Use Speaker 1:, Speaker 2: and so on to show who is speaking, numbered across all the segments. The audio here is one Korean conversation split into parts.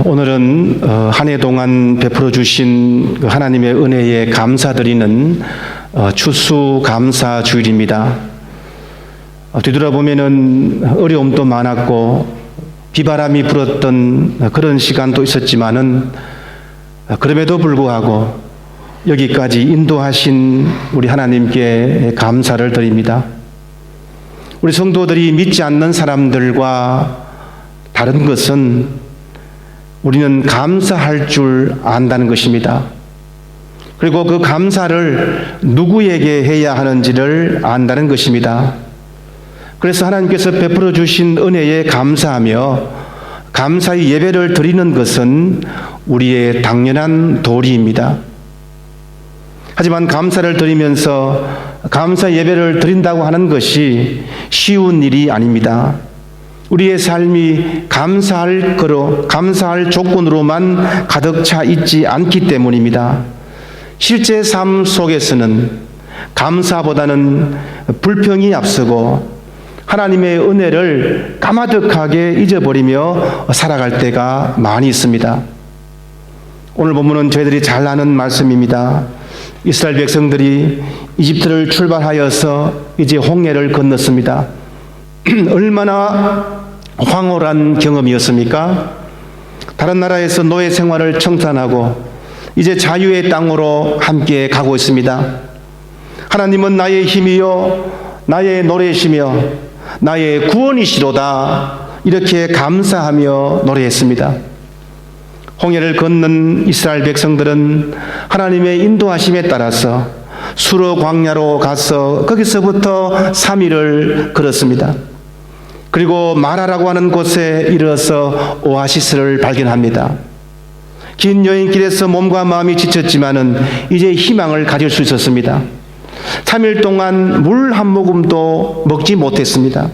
Speaker 1: 오늘은 한 해 동안 베풀어 주신 하나님의 은혜에 감사드리는 추수감사 주일입니다. 뒤돌아보면은 어려움도 많았고 비바람이 불었던 그런 시간도 있었지만은 그럼에도 불구하고 여기까지 인도하신 우리 하나님께 감사를 드립니다. 우리 성도들이 믿지 않는 사람들과 다른 것은 우리는 감사할 줄 안다는 것입니다. 그리고 그 감사를 누구에게 해야 하는지를 안다는 것입니다. 그래서 하나님께서 베풀어 주신 은혜에 감사하며 감사의 예배를 드리는 것은 우리의 당연한 도리입니다. 하지만 감사를 드리면서 감사 예배를 드린다고 하는 것이 쉬운 일이 아닙니다. 우리의 삶이 감사할 조건으로만 가득 차 있지 않기 때문입니다. 실제 삶 속에서는 감사보다는 불평이 앞서고 하나님의 은혜를 까마득하게 잊어버리며 살아갈 때가 많이 있습니다. 오늘 본문은 저희들이 잘 아는 말씀입니다. 이스라엘 백성들이 이집트를 출발하여서 이제 홍해를 건넜습니다. 얼마나 황홀한 경험이었습니까? 다른 나라에서 노예 생활을 청산하고 이제 자유의 땅으로 함께 가고 있습니다. 하나님은 나의 힘이요 나의 노래시며 나의 구원이시로다, 이렇게 감사하며 노래했습니다. 홍해를 건넌 이스라엘 백성들은 하나님의 인도하심에 따라서 수르 광야로 가서 거기서부터 3일을 걸었습니다. 그리고 마라라고 하는 곳에 이르러서 오아시스를 발견합니다. 긴 여행길에서 몸과 마음이 지쳤지만은 이제 희망을 가질 수 있었습니다. 3일 동안 물 한 모금도 먹지 못했습니다.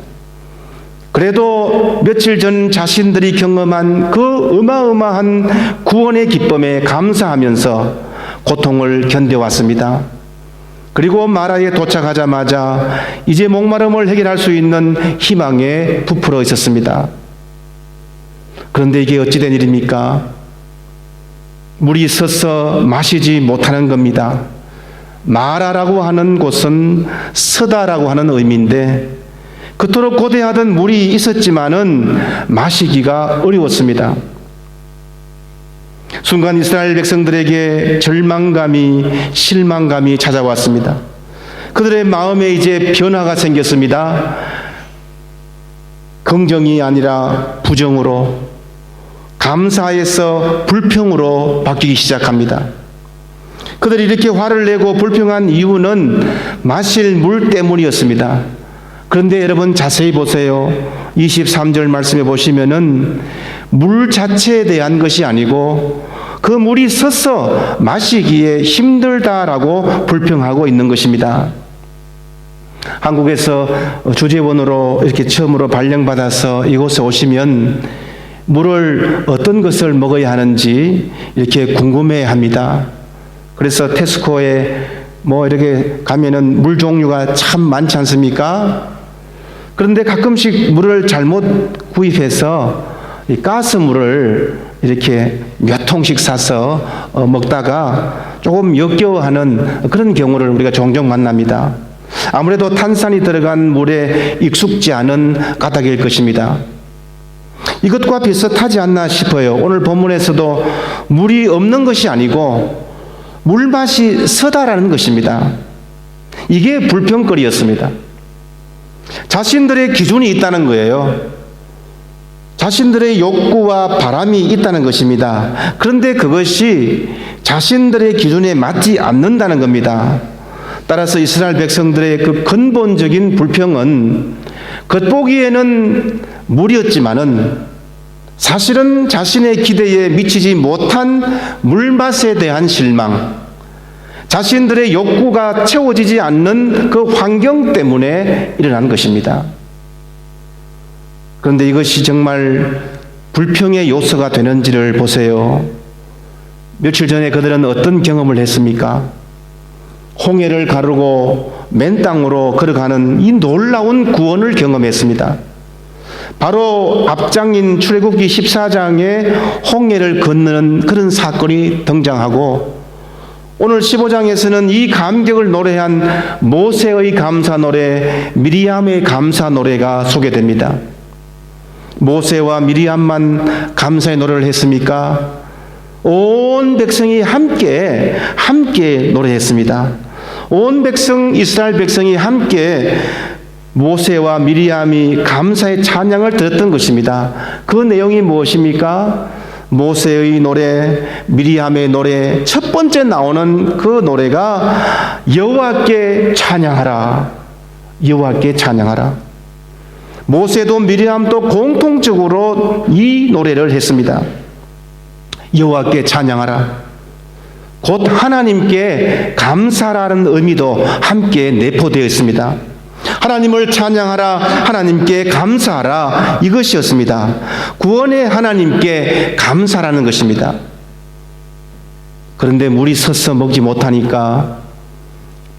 Speaker 1: 그래도 며칠 전 자신들이 경험한 그 어마어마한 구원의 기쁨에 감사하면서 고통을 견뎌왔습니다. 그리고 마라에 도착하자마자 이제 목마름을 해결할 수 있는 희망에 부풀어 있었습니다. 그런데 이게 어찌된 일입니까? 물이 서서 마시지 못하는 겁니다. 마라라고 하는 곳은 서다라고 하는 의미인데 그토록 고대하던 물이 있었지만은 마시기가 어려웠습니다. 순간 이스라엘 백성들에게 절망감이, 실망감이 찾아왔습니다. 그들의 마음에 이제 변화가 생겼습니다. 긍정이 아니라 부정으로, 감사에서 불평으로 바뀌기 시작합니다. 그들이 이렇게 화를 내고 불평한 이유는 마실 물 때문이었습니다. 그런데 여러분 자세히 보세요. 23절 말씀해 보시면은 물 자체에 대한 것이 아니고 그 물이 서서 마시기에 힘들다라고 불평하고 있는 것입니다. 한국에서 주재원으로 이렇게 처음으로 발령받아서 이곳에 오시면 물을 어떤 것을 먹어야 하는지 이렇게 궁금해 합니다. 그래서 테스코에 이렇게 가면은 물 종류가 참 많지 않습니까? 그런데 가끔씩 물을 잘못 구입해서 이 가스물을 이렇게 몇 통씩 사서 먹다가 조금 역겨워하는 그런 경우를 우리가 종종 만납니다. 아무래도 탄산이 들어간 물에 익숙지 않은 까닭일 것입니다. 이것과 비슷하지 않나 싶어요. 오늘 본문에서도 물이 없는 것이 아니고 물맛이 서다라는 것입니다. 이게 불평거리였습니다. 자신들의 기준이 있다는 거예요. 자신들의 욕구와 바람이 있다는 것입니다. 그런데 그것이 자신들의 기준에 맞지 않는다는 겁니다. 따라서 이스라엘 백성들의 그 근본적인 불평은 겉보기에는 물이었지만은 사실은 자신의 기대에 미치지 못한 물맛에 대한 실망, 자신들의 욕구가 채워지지 않는 그 환경 때문에 일어난 것입니다. 그런데 이것이 정말 불평의 요소가 되는지를 보세요. 며칠 전에 그들은 어떤 경험을 했습니까? 홍해를 가르고 맨 땅으로 걸어가는 이 놀라운 구원을 경험했습니다. 바로 앞장인 출애굽기 14장에 홍해를 건너는 그런 사건이 등장하고, 오늘 15장에서는 이 감격을 노래한 모세의 감사 노래, 미리암의 감사 노래가 소개됩니다. 모세와 미리암만 감사의 노래를 했습니까? 온 백성이 함께 노래했습니다. 온 백성, 이스라엘 백성이 함께 모세와 미리암이 감사의 찬양을 드렸던 것입니다. 그 내용이 무엇입니까? 모세의 노래, 미리암의 노래, 첫 번째 나오는 그 노래가 여호와께 찬양하라. 여호와께 찬양하라. 모세도 미리암도 공통적으로 이 노래를 했습니다. 여호와께 찬양하라. 곧 하나님께 감사라는 의미도 함께 내포되어 있습니다. 하나님을 찬양하라, 하나님께 감사하라, 이것이었습니다. 구원의 하나님께 감사라는 것입니다. 그런데 물이 서서 먹지 못하니까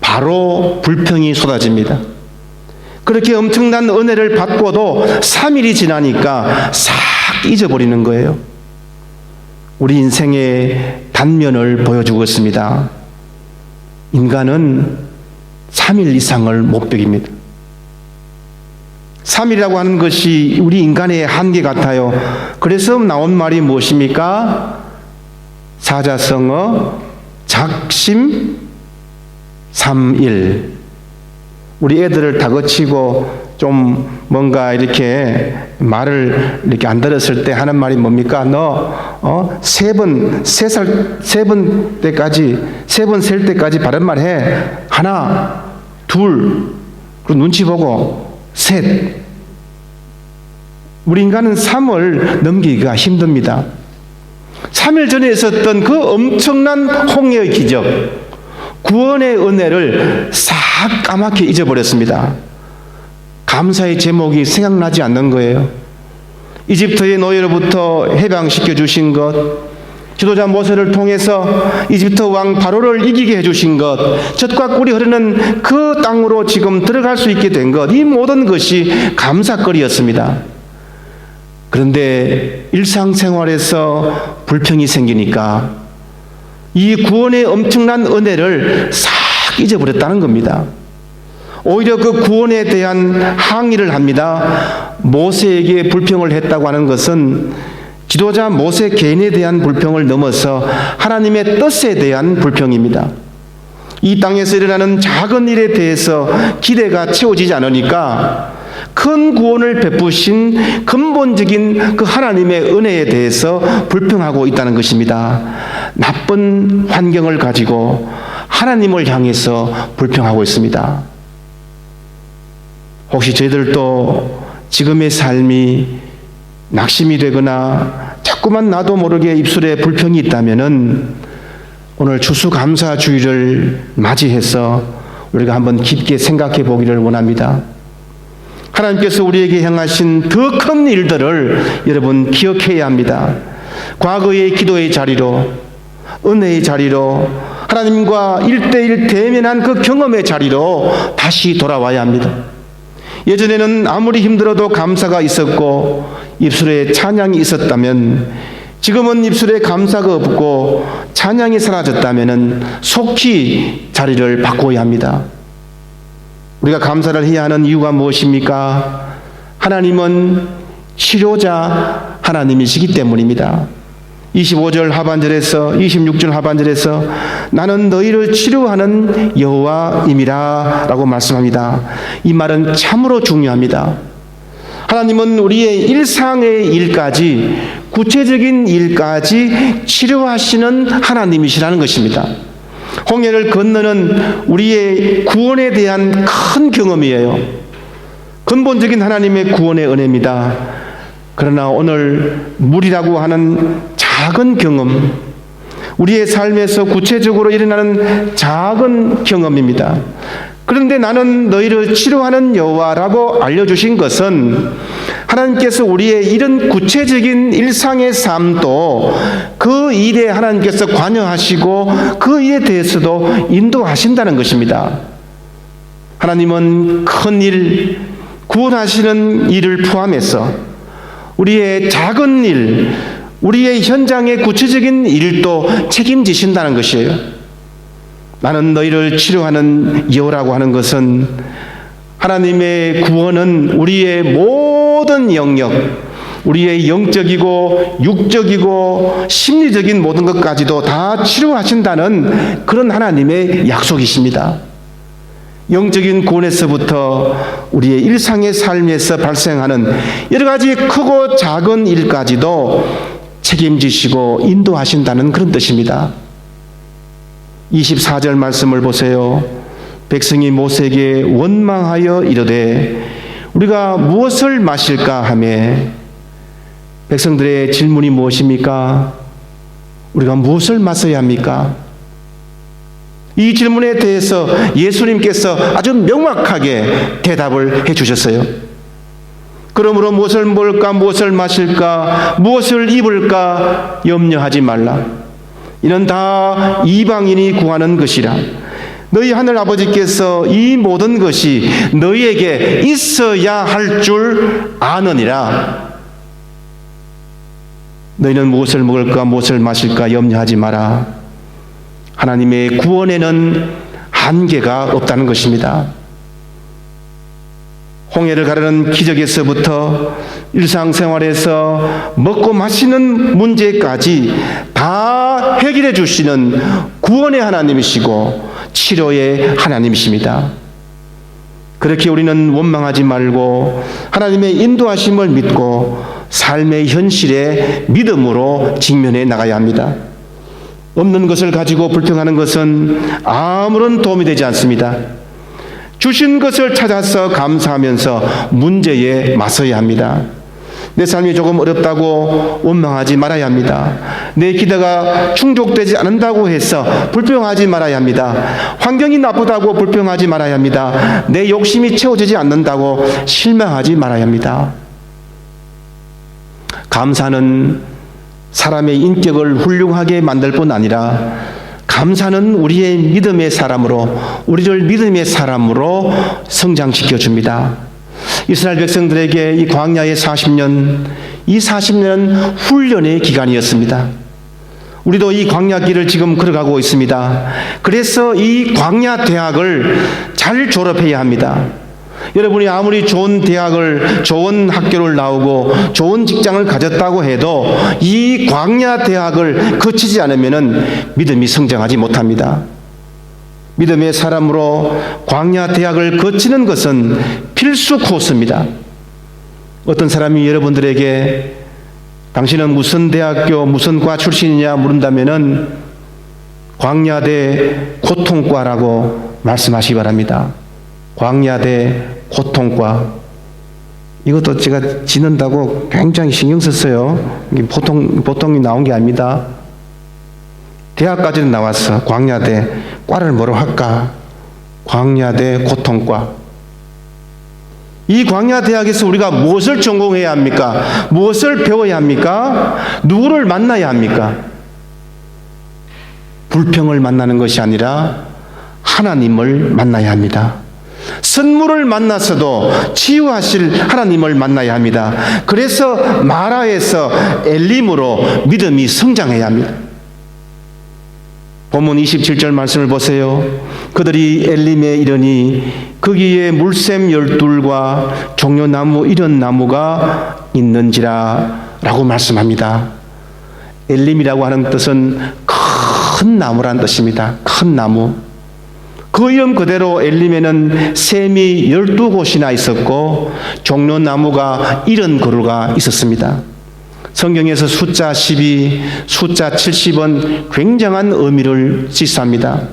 Speaker 1: 바로 불평이 쏟아집니다. 그렇게 엄청난 은혜를 받고도 3일이 지나니까 싹 잊어버리는 거예요. 우리 인생의 단면을 보여주고 있습니다. 인간은 3일 이상을 못 beg입니다. 3일이라고 하는 것이 우리 인간의 한계 같아요. 그래서 나온 말이 무엇입니까? 사자성어 작심 3일. 우리 애들을 다그치고 좀 뭔가 이렇게 말을 이렇게 안 들었을 때 하는 말이 뭡니까? 너, 세 번 셀 때까지 바른 말 해. 하나, 둘, 그리고 눈치 보고, 셋. 우리 인간은 3을 넘기기가 힘듭니다. 3일 전에 있었던 그 엄청난 홍해의 기적, 구원의 은혜를 싹 까맣게 잊어버렸습니다. 감사의 제목이 생각나지 않는 거예요. 이집트의 노예로부터 해방시켜 주신 것, 지도자 모세를 통해서 이집트 왕 바로를 이기게 해주신 것, 젖과 꿀이 흐르는 그 땅으로 지금 들어갈 수 있게 된 것, 이 모든 것이 감사거리였습니다. 그런데 일상생활에서 불평이 생기니까 이 구원의 엄청난 은혜를 싹 잊어버렸다는 겁니다. 오히려 그 구원에 대한 항의를 합니다. 모세에게 불평을 했다고 하는 것은 지도자 모세 개인에 대한 불평을 넘어서 하나님의 뜻에 대한 불평입니다. 이 땅에서 일어나는 작은 일에 대해서 기대가 채워지지 않으니까 큰 구원을 베푸신 근본적인 그 하나님의 은혜에 대해서 불평하고 있다는 것입니다. 나쁜 환경을 가지고 하나님을 향해서 불평하고 있습니다. 혹시 저희들도 지금의 삶이 낙심이 되거나 자꾸만 나도 모르게 입술에 불평이 있다면은 오늘 추수감사주의를 맞이해서 우리가 한번 깊게 생각해 보기를 원합니다. 하나님께서 우리에게 행하신 더 큰 일들을 여러분 기억해야 합니다. 과거의 기도의 자리로, 은혜의 자리로, 하나님과 1대1 대면한 그 경험의 자리로 다시 돌아와야 합니다. 예전에는 아무리 힘들어도 감사가 있었고 입술에 찬양이 있었다면 지금은 입술에 감사가 없고 찬양이 사라졌다면 속히 자리를 바꿔야 합니다. 우리가 감사를 해야 하는 이유가 무엇입니까? 하나님은 치료자 하나님이시기 때문입니다. 25절 하반절에서 26절 하반절에서 나는 너희를 치료하는 여호와임이라 라고 말씀합니다. 이 말은 참으로 중요합니다. 하나님은 우리의 일상의 일까지, 구체적인 일까지 치료하시는 하나님이시라는 것입니다. 홍해를 건너는 우리의 구원에 대한 큰 경험이에요. 근본적인 하나님의 구원의 은혜입니다. 그러나 오늘 물이라고 하는 작은 경험, 우리의 삶에서 구체적으로 일어나는 작은 경험입니다. 그런데 나는 너희를 치료하는 여호와라고 알려주신 것은 하나님께서 우리의 이런 구체적인 일상의 삶도 그 일에 하나님께서 관여하시고 그 일에 대해서도 인도하신다는 것입니다. 하나님은 큰 일, 구원하시는 일을 포함해서 우리의 작은 일, 우리의 현장의 구체적인 일도 책임지신다는 것이에요. 나는 너희를 치료하는 여호라고 하는 것은 하나님의 구원은 우리의 모든 영역, 우리의 영적이고 육적이고 심리적인 모든 것까지도 다 치료하신다는 그런 하나님의 약속이십니다. 영적인 구원에서부터 우리의 일상의 삶에서 발생하는 여러 가지 크고 작은 일까지도 책임지시고 인도하신다는 그런 뜻입니다. 24절 말씀을 보세요. 백성이 모세에게 원망하여 이르되 우리가 무엇을 마실까 하며, 백성들의 질문이 무엇입니까? 우리가 무엇을 마셔야 합니까? 이 질문에 대해서 예수님께서 아주 명확하게 대답을 해 주셨어요. 그러므로 무엇을 먹을까, 무엇을 마실까, 무엇을 입을까 염려하지 말라. 이는 다 이방인이 구하는 것이라. 너희 하늘 아버지께서 이 모든 것이 너희에게 있어야 할 줄 아느니라. 너희는 무엇을 먹을까, 무엇을 마실까 염려하지 마라. 하나님의 구원에는 한계가 없다는 것입니다. 홍해를 가르는 기적에서부터 일상생활에서 먹고 마시는 문제까지 다 해결해 주시는 구원의 하나님이시고 치료의 하나님이십니다. 그렇게 우리는 원망하지 말고 하나님의 인도하심을 믿고 삶의 현실에 믿음으로 직면해 나가야 합니다. 없는 것을 가지고 불평하는 것은 아무런 도움이 되지 않습니다. 주신 것을 찾아서 감사하면서 문제에 맞서야 합니다. 내 삶이 조금 어렵다고 원망하지 말아야 합니다. 내 기대가 충족되지 않는다고 해서 불평하지 말아야 합니다. 환경이 나쁘다고 불평하지 말아야 합니다. 내 욕심이 채워지지 않는다고 실망하지 말아야 합니다. 감사는 사람의 인격을 훌륭하게 만들 뿐 아니라 감사는 우리의 믿음의 사람으로, 우리를 믿음의 사람으로 성장시켜 줍니다. 이스라엘 백성들에게 이 광야의 40년, 이 40년은 훈련의 기간이었습니다. 우리도 이 광야 길을 지금 걸어가고 있습니다. 그래서 이 광야 대학을 잘 졸업해야 합니다. 여러분이 아무리 좋은 대학을, 좋은 학교를 나오고 좋은 직장을 가졌다고 해도 이 광야 대학을 거치지 않으면 믿음이 성장하지 못합니다. 믿음의 사람으로 광야 대학을 거치는 것은 필수 코스입니다. 어떤 사람이 여러분들에게 당신은 무슨 대학교, 무슨 과 출신이냐 물은다면은 광야대 고통과라고 말씀하시기 바랍니다. 광야대 고통과. 이것도 제가 지는다고 굉장히 신경 썼어요. 보통이 나온 게 아닙니다. 대학까지는 나왔어. 광야대. 과를 뭐로 할까? 광야대 고통과. 이 광야대학에서 우리가 무엇을 전공해야 합니까? 무엇을 배워야 합니까? 누구를 만나야 합니까? 불평을 만나는 것이 아니라 하나님을 만나야 합니다. 선물을 만나서도 치유하실 하나님을 만나야 합니다. 그래서 마라에서 엘림으로 믿음이 성장해야 합니다. 본문 27절 말씀을 보세요. 그들이 엘림에 이르니 거기에 물샘 12과 종려나무 이런 나무가 있는지라 라고 말씀합니다. 엘림이라고 하는 뜻은 큰 나무란 뜻입니다. 큰 나무. 그 이름 그대로 엘림에는 샘이 12곳이나 있었고 종려나무가 70그루가 있었습니다. 성경에서 숫자 12, 숫자 70은 굉장한 의미를 지수합니다.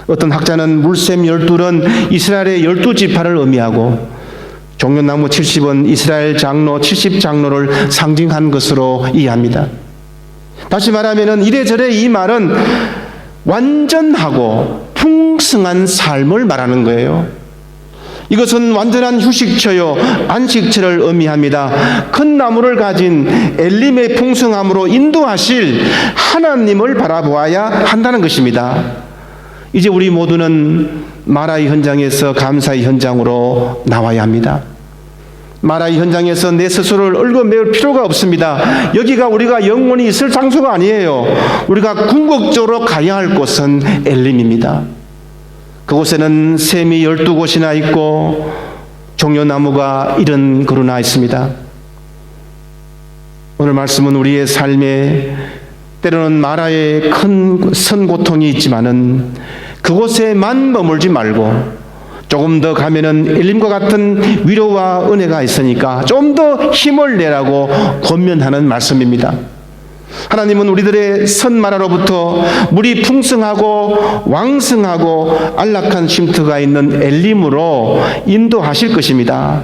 Speaker 1: 어떤 학자는 물샘 12는 이스라엘의 12지파를 의미하고 종려나무 70은 이스라엘 장로 70장로를 상징한 것으로 이해합니다. 다시 말하면 이래저래 이 말은 완전하고 풍성한 삶을 말하는 거예요. 이것은 완전한 휴식처요 안식처를 의미합니다. 큰 나무를 가진 엘림의 풍성함으로 인도하실 하나님을 바라보아야 한다는 것입니다. 이제 우리 모두는 마라의 현장에서 감사의 현장으로 나와야 합니다. 마라의 현장에서 내 스스로를 얽어매울 필요가 없습니다. 여기가 우리가 영원히 있을 장소가 아니에요. 우리가 궁극적으로 가야 할 곳은 엘림입니다. 그곳에는 샘이 12곳이나 있고 종려나무가 70그루나 있습니다. 오늘 말씀은 우리의 삶에 때로는 마라의 큰 선고통이 있지만은 그곳에만 머물지 말고 조금 더 가면은 엘림과 같은 위로와 은혜가 있으니까 좀 더 힘을 내라고 권면하는 말씀입니다. 하나님은 우리들의 선마라로부터 물이 풍성하고 왕성하고 안락한 쉼터가 있는 엘림으로 인도하실 것입니다.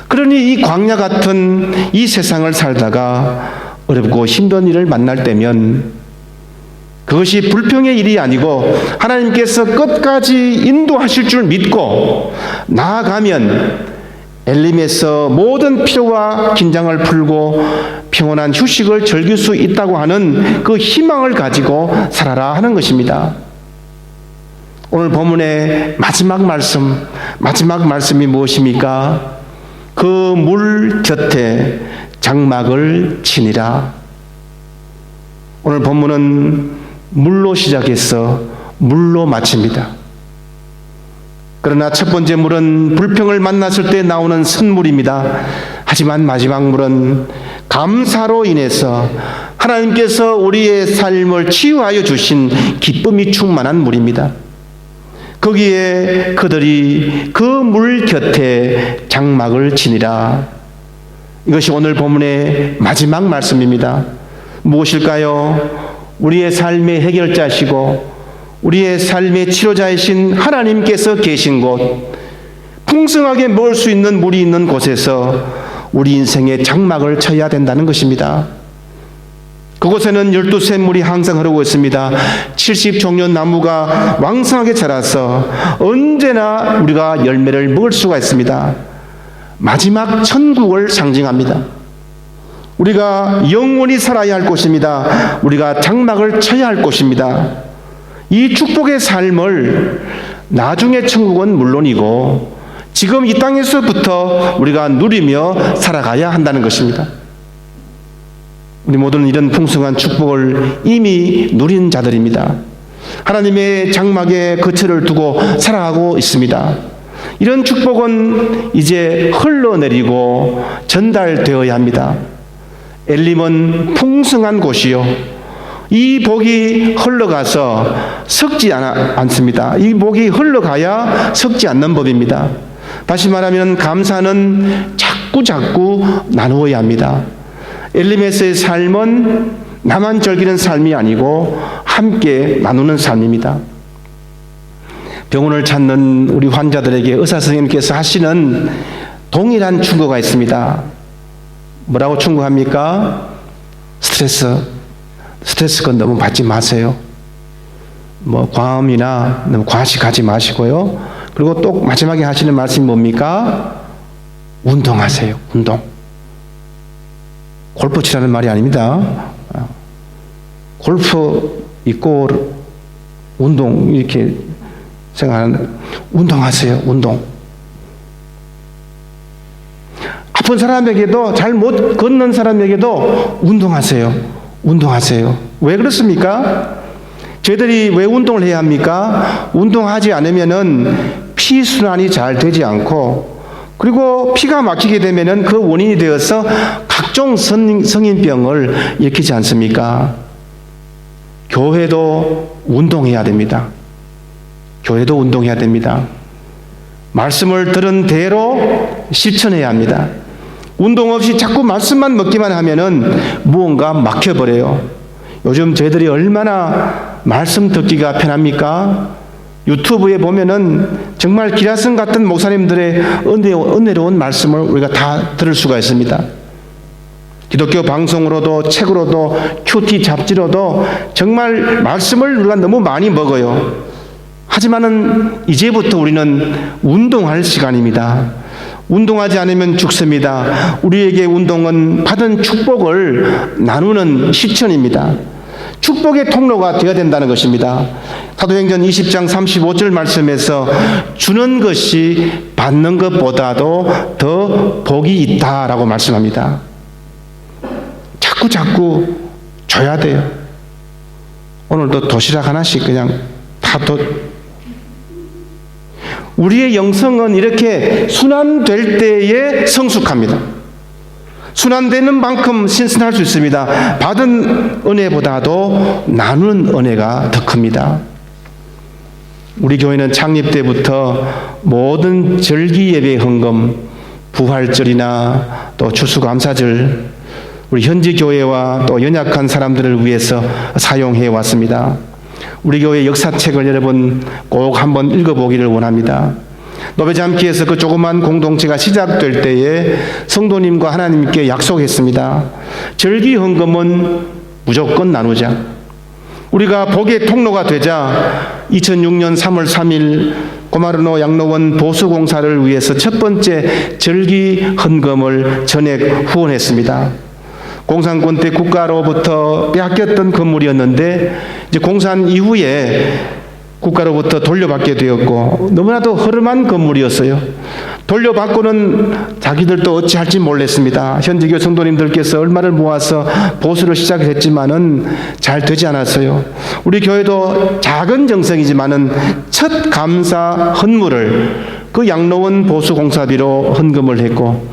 Speaker 1: 그러니 이 광야 같은 이 세상을 살다가 어렵고 힘든 일을 만날 때면 그것이 불평의 일이 아니고 하나님께서 끝까지 인도하실 줄 믿고 나아가면 엘림에서 모든 피로와 긴장을 풀고 평온한 휴식을 즐길 수 있다고 하는 그 희망을 가지고 살아라 하는 것입니다. 오늘 본문의 마지막 말씀이 무엇입니까? 그 물 곁에 장막을 치니라. 오늘 본문은 물로 시작해서 물로 마칩니다. 그러나 첫 번째 물은 불평을 만났을 때 나오는 선물입니다. 하지만 마지막 물은 감사로 인해서 하나님께서 우리의 삶을 치유하여 주신 기쁨이 충만한 물입니다. 거기에 그들이 그 물 곁에 장막을 치니라. 이것이 오늘 본문의 마지막 말씀입니다. 무엇일까요? 우리의 삶의 해결자시고 우리의 삶의 치료자이신 하나님께서 계신 곳, 풍성하게 먹을 수 있는 물이 있는 곳에서 우리 인생의 장막을 쳐야 된다는 것입니다. 그곳에는 12샘물이 항상 흐르고 있습니다. 70종려나무가 왕성하게 자라서 언제나 우리가 열매를 먹을 수가 있습니다. 마지막 천국을 상징합니다. 우리가 영원히 살아야 할 곳입니다. 우리가 장막을 쳐야 할 곳입니다. 이 축복의 삶을 나중에 천국은 물론이고 지금 이 땅에서부터 우리가 누리며 살아가야 한다는 것입니다. 우리 모두는 이런 풍성한 축복을 이미 누린 자들입니다. 하나님의 장막에 거처를 두고 살아가고 있습니다. 이런 축복은 이제 흘러내리고 전달되어야 합니다. 엘림은 풍성한 곳이요, 이 복이 흘러가서 썩지 않습니다. 이 복이 흘러가야 썩지 않는 법입니다. 다시 말하면 감사는 자꾸 나누어야 합니다. 엘림에서의 삶은 나만 즐기는 삶이 아니고 함께 나누는 삶입니다. 병원을 찾는 우리 환자들에게 의사 선생님께서 하시는 동일한 충고가 있습니다. 뭐라고 충고합니까? 스트레스 너무 받지 마세요. 과음이나 너무 과식하지 마시고요. 그리고 또 마지막에 하시는 말씀이 뭡니까? 운동하세요. 운동. 골프 치라는 말이 아닙니다. 골프 있고 운동 이렇게 생각하는, 운동하세요. 운동. 아픈 사람에게도, 잘 못 걷는 사람에게도 운동하세요. 운동하세요. 왜 그렇습니까? 저희들이 왜 운동을 해야 합니까? 운동하지 않으면은 피순환이 잘 되지 않고, 그리고 피가 막히게 되면은 그 원인이 되어서 각종 성인병을 일으키지 않습니까? 교회도 운동해야 됩니다. 교회도 운동해야 됩니다. 말씀을 들은 대로 실천해야 합니다. 운동 없이 자꾸 말씀만 먹기만 하면은 무언가 막혀버려요. 요즘 저희들이 얼마나 말씀 듣기가 편합니까? 유튜브에 보면은 정말 기라성 같은 목사님들의 은혜로운 말씀을 우리가 다 들을 수가 있습니다. 기독교 방송으로도 책으로도 큐티 잡지로도 정말 말씀을 우리가 너무 많이 먹어요. 하지만은 이제부터 우리는 운동할 시간입니다. 운동하지 않으면 죽습니다. 우리에게 운동은 받은 축복을 나누는 실천입니다. 축복의 통로가 되어야 된다는 것입니다. 사도행전 20장 35절 말씀에서 주는 것이 받는 것보다도 더 복이 있다라고 말씀합니다. 자꾸 줘야 돼요. 오늘도 도시락 하나씩 그냥 다 우리의 영성은 이렇게 순환될 때에 성숙합니다. 순환되는 만큼 신선할 수 있습니다. 받은 은혜보다도 나누는 은혜가 더 큽니다. 우리 교회는 창립 때부터 모든 절기 예배 헌금, 부활절이나 또 추수감사절, 우리 현지 교회와 또 연약한 사람들을 위해서 사용해 왔습니다. 우리 교회 역사책을 여러분 꼭 한번 읽어보기를 원합니다. 노베잠키에서 그 조그만 공동체가 시작될 때에 성도님과 하나님께 약속했습니다. 절기 헌금은 무조건 나누자. 우리가 복의 통로가 되자 2006년 3월 3일 고마르노 양로원 보수공사를 위해서 첫 번째 절기 헌금을 전액 후원했습니다. 공산권 때 국가로부터 빼앗겼던 건물이었는데 이제 공산 이후에 국가로부터 돌려받게 되었고 너무나도 허름한 건물이었어요. 돌려받고는 자기들도 어찌할지 몰랐습니다. 현지교 성도님들께서 얼마를 모아서 보수를 시작했지만은 잘 되지 않았어요. 우리 교회도 작은 정성이지만은 첫 감사 헌물을 그 양로원 보수 공사비로 헌금을 했고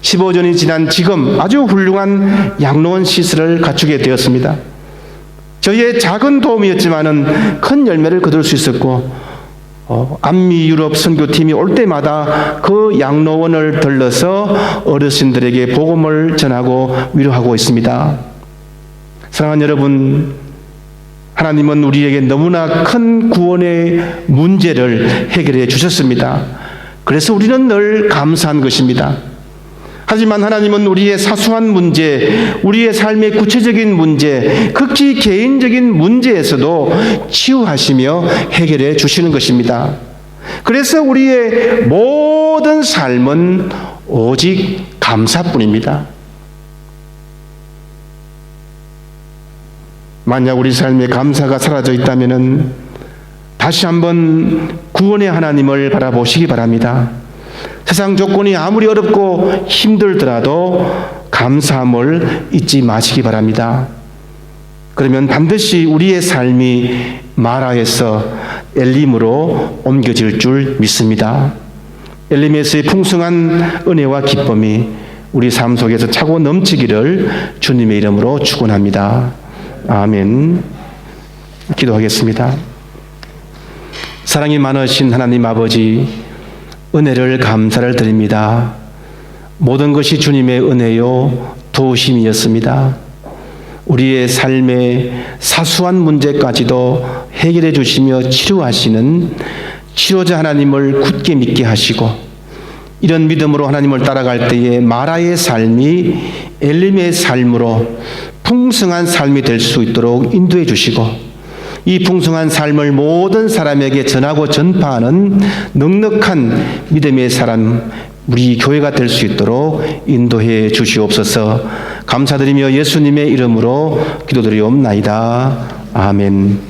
Speaker 1: 15년이 지난 지금 아주 훌륭한 양로원 시설을 갖추게 되었습니다. 저희의 작은 도움이었지만은 큰 열매를 거둘 수 있었고 안미 유럽 선교팀이 올 때마다 그 양로원을 들러서 어르신들에게 복음을 전하고 위로하고 있습니다. 사랑하는 여러분, 하나님은 우리에게 너무나 큰 구원의 문제를 해결해 주셨습니다. 그래서 우리는 늘 감사한 것입니다. 하지만 하나님은 우리의 사소한 문제, 우리의 삶의 구체적인 문제, 극히 개인적인 문제에서도 치유하시며 해결해 주시는 것입니다. 그래서 우리의 모든 삶은 오직 감사뿐입니다. 만약 우리 삶에 감사가 사라져 있다면 다시 한번 구원의 하나님을 바라보시기 바랍니다. 세상 조건이 아무리 어렵고 힘들더라도 감사함을 잊지 마시기 바랍니다. 그러면 반드시 우리의 삶이 마라에서 엘림으로 옮겨질 줄 믿습니다. 엘림에서의 풍성한 은혜와 기쁨이 우리 삶 속에서 차고 넘치기를 주님의 이름으로 축원합니다. 아멘. 기도하겠습니다. 사랑이 많으신 하나님 아버지, 은혜를 감사를 드립니다. 모든 것이 주님의 은혜요 도우심이었습니다. 우리의 삶의 사소한 문제까지도 해결해 주시며 치료하시는 치료자 하나님을 굳게 믿게 하시고 이런 믿음으로 하나님을 따라갈 때에 마라의 삶이 엘림의 삶으로 풍성한 삶이 될 수 있도록 인도해 주시고 이 풍성한 삶을 모든 사람에게 전하고 전파하는 넉넉한 믿음의 사람, 우리 교회가 될 수 있도록 인도해 주시옵소서. 감사드리며 예수님의 이름으로 기도드리옵나이다. 아멘.